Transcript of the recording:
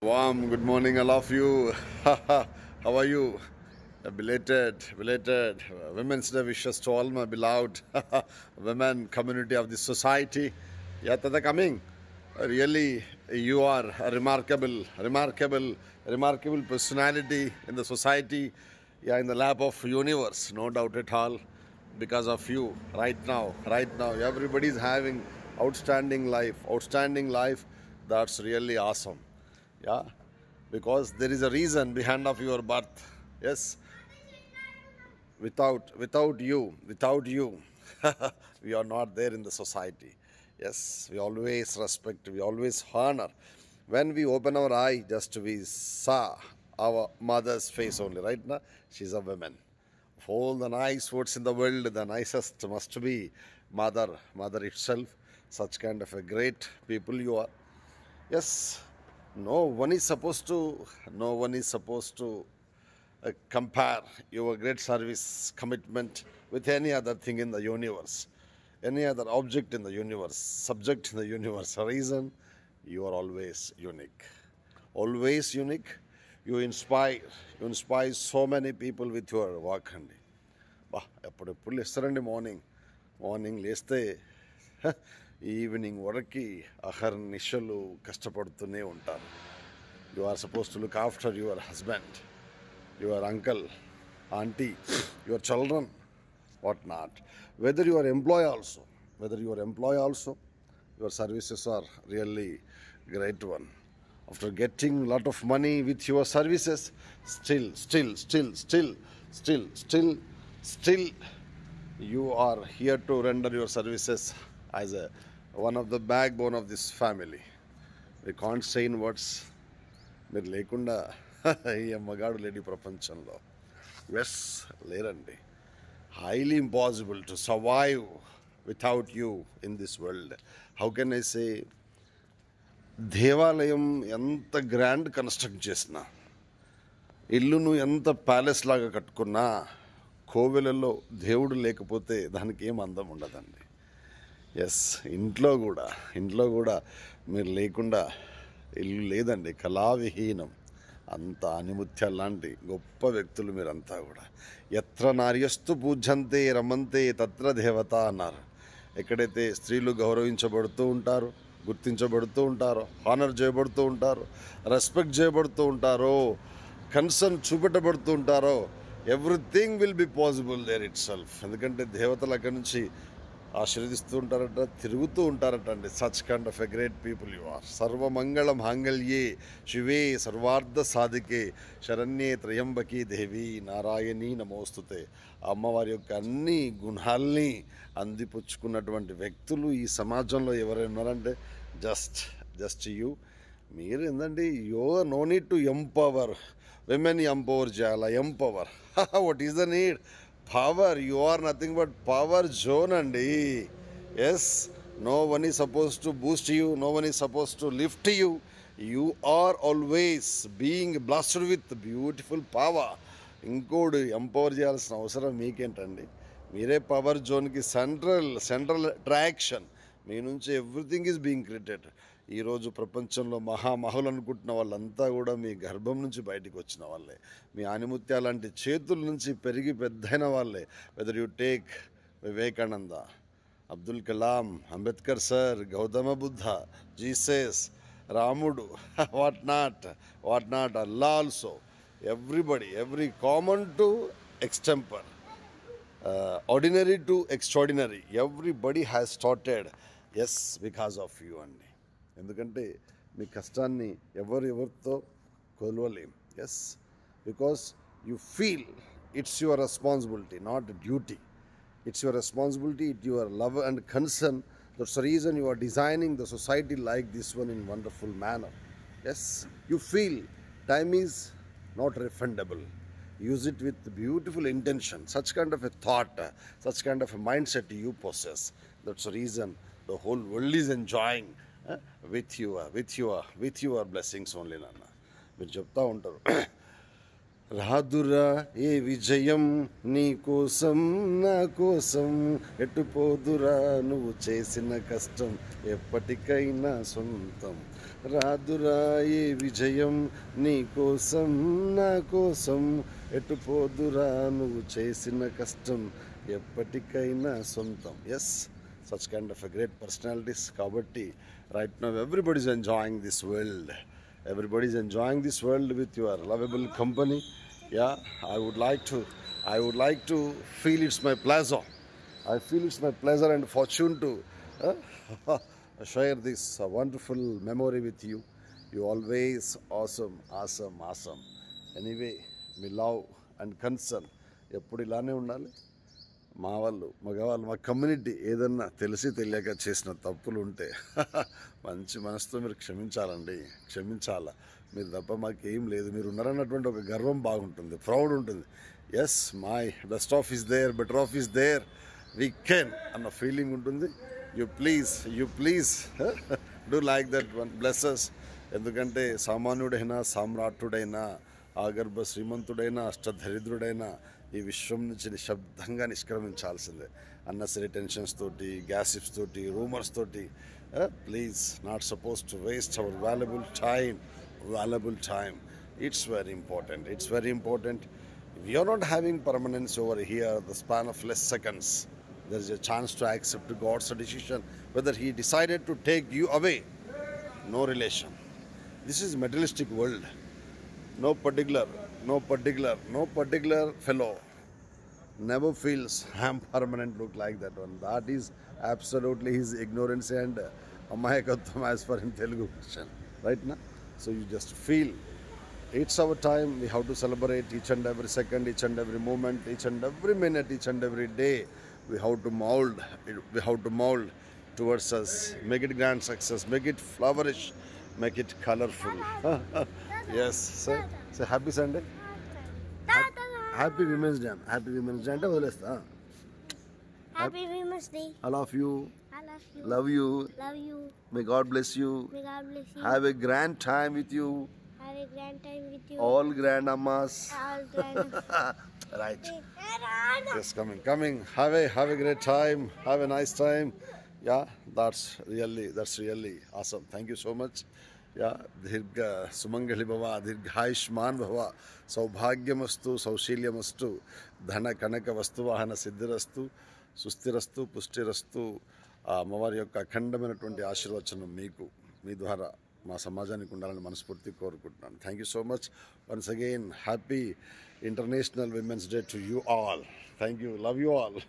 Warm good morning, all of you. How are you? Belated Women's Day wishes to all my beloved women community of the society. Yeah, Tata coming. Really, you are a remarkable personality in the society. Yeah, in the lap of universe, no doubt at all. Because of you, right now, everybody is having outstanding life. That's really awesome. Yeah, because there is a reason behind of your birth. Yes, without you we are not there in the society. Yes, we always respect, we always honor. When we open our eye, just we saw our mother's face only. Right now, she's a woman. Of all the nice words in the world, the nicest must be mother itself. Such kind of a great people you are. Yes, no one is supposed to compare your great service commitment with any other thing in the universe, any other object in the universe, subject in the universe. Reason, you are always unique. You inspire so many people with your work. అండి బా ఎప్పుడెప్పుడు లేస్తారండి morning లేస్తే evening వరకు అహర్నిశలు కష్టపడుతూనే ఉంటారు. You are supposed to look after your husband, your uncle, auntie, your children, what not. Whether you are employee also, your services are really great one. After getting a lot of money with your services, still, you are here to render your services as one of the backbone of this family. We can't say in words. మీరు లేకుండా ఈ మగాడు lady ప్రపంచంలో yes లేరండి. Highly impossible to survive without you in this world. How can I say, దేవాలయం ఎంత grand construct చేసినా, ఇల్లును ఎంత ప్యాలెస్ లాగా కట్టుకున్నా, కోవెలలో దేవుడు లేకపోతే దానికి ఏం అందం ఉండదండి. ఎస్, ఇంట్లో కూడా మీరు లేకుండా ఇల్లు లేదండి, కళావిహీనం. అంత ఆనిముత్యాలు లాంటి గొప్ప వ్యక్తులు మీరంతా కూడా. ఎత్ర నార్యస్తు పూజ్యంతే రమంతే తత్ర దేవత అన్నారు. ఎక్కడైతే స్త్రీలు గౌరవించబడుతూ ఉంటారో, గుర్తించబడుతూ ఉంటారో, హానర్ చేయబడుతూ ఉంటారో, రెస్పెక్ట్ చేయబడుతూ ఉంటారో, కన్సర్న్ చూపెట్టబడుతూ ఉంటారో, everything will be possible there itself. ఎందుకంటే దేవతలు అక్కడి నుంచి ఆశీర్వదిస్తూ ఉంటారట, తిరుగుతూ ఉంటారట అండి. Such kind of a great people you are. సర్వమంగళ మాంగళ్యే శివే సర్వార్థ సాధికే శరణ్యే త్రయంబకి దేవి నారాయణీ నమోస్తుతే. అమ్మవారి యొక్క అన్ని గుణాల్ని అందిపుచ్చుకున్నటువంటి వ్యక్తులు ఈ సమాజంలో ఎవరైనా ఉన్నారంటే జస్ట్ యూ. మీరు ఏంటండి, no need to empower women. Empower చేయాలా? Empower what is the need? Power. You are nothing but power zone andi. Yes, no one is supposed to boost you, no one is supposed to lift you. You are always being blessed with beautiful power. ఇంకోడు empower చేయాల్సిన అవసరం మీకేంటండి? మీరే power జోన్కి central attraction. మీ నుంచి everything is being created. ఈరోజు ప్రపంచంలో మహామహులు అనుకుంటున్న వాళ్ళంతా కూడా మీ గర్భం నుంచి బయటికి వచ్చిన వాళ్ళే. మీ ఆనిముత్యాల లాంటి చేతుల నుంచి పెరిగి పెద్దయిన వాళ్ళే. Whether you take Vivekananda, Abdul Kalam, Ambedkar sir, Gautama Buddha, Jesus, రాముడు, what not, Allah also, every common to extemper, ordinary to extraordinary, everybody has started, yes, because of you అండి. ఎందుకంటే మీ కష్టాన్ని ఎవరితో కొలవలేం. Yes, because you feel it's your responsibility, not duty. It's your responsibility, it's your love and concern. That's the reason you are designing the society like this one in wonderful manner. Yes, you feel time is not refundable. Use it with beautiful intention. Such kind of a thought, such kind of a mindset you possess. That's the reason the whole world is enjoying with your blessings only. Nana, మీరు చెప్తా ఉంటారు రాదురా ఏ విజయం నీ కోసం నా కోసం ఎటుపోదురా నువ్వు చేసిన కష్టం ఎప్పటికైనా సొంతం. రాదురా ఏ విజయం నీ కోసం నా కోసం ఎటుపోదురా నువ్వు చేసిన కష్టం ఎప్పటికైనా సొంతం. Yes, such kind of a great personalities. Kabatti, right now everybody is enjoying this world. Everybody is enjoying this world with your lovable company. Yeah, I would like to feel it's my pleasure. I feel it's my pleasure and fortune to share this wonderful memory with you. You always awesome. Anyway, me love and concern ఎప్పుడు ఇలానే ఉండాలి. మా వాళ్ళు మగవాళ్ళు మా community ఏదన్నా తెలిసి తెలియక చేసిన తప్పులు ఉంటే మంచి మనసుతో మీరు క్షమించాలా. మీరు తప్ప మాకేం లేదు, మీరు ఉన్నారన్నటువంటి ఒక గర్వం బాగుంటుంది, ప్రౌడ్ ఉంటుంది. Yes, my best of is there, better of is there, we can అన్న ఫీలింగ్ ఉంటుంది. You please do like that one, blesses. ఎందుకంటే సామాన్యుడైనా సామ్రాట్టుడైనా ఆగర్భ శ్రీమంతుడైనా అష్టదరిద్రుడైనా ఈ విశ్వం నుంచి నిశ్శబ్దంగా నిష్క్రమించాల్సిందే. అన్నెసరీ టెన్షన్స్ తోటి, గ్యాసిప్స్ తోటి, రూమర్స్ తోటి. Please, not suppose to waste our valuable time. It's very important. If you're not having permanence over here, the span of less seconds, there is a chance to accept God's decision whether He decided to take you away. No relation. This is materialistic world. No particular fellow never feels I'm permanent, look like that one. That is absolutely his ignorance and amayakatvam as per in Telugu version, right now. So you just feel it's our time. We have to celebrate each and every second, each and every moment, each and every minute, each and every day. We have to mold towards us, make it grand success, make it flourish, make it colorful. Yes, say happy Sunday. Happy Women's Day. Happy Women's Day అంటే వదిలేస్తా. Happy Women's Day. I love you. Love you. May God bless you. Have a grand time with you. All grand ammas. All grand. Right. Yes, coming. Have a great time. Have a nice time. Yeah, that's really awesome. Thank you so much. Yeah, దీర్ఘ సుమంగళి భవ, దీర్ఘాయుష్మాన్ భవ, సౌభాగ్యమస్తు, సౌశీల్యమస్తు, ధన కనక వస్తువాహన సిద్ధిరస్తు, సుస్థిరస్తు, పుష్టిరస్తు. అమ్మవారి యొక్క అఖండమైనటువంటి ఆశీర్వచనం మీకు, మీ ద్వారా మా సమాజానికి ఉండాలని మనస్ఫూర్తి కోరుకుంటున్నాను. Thank you so much. Once again happy international women's day to you all. Thank you. Love you all.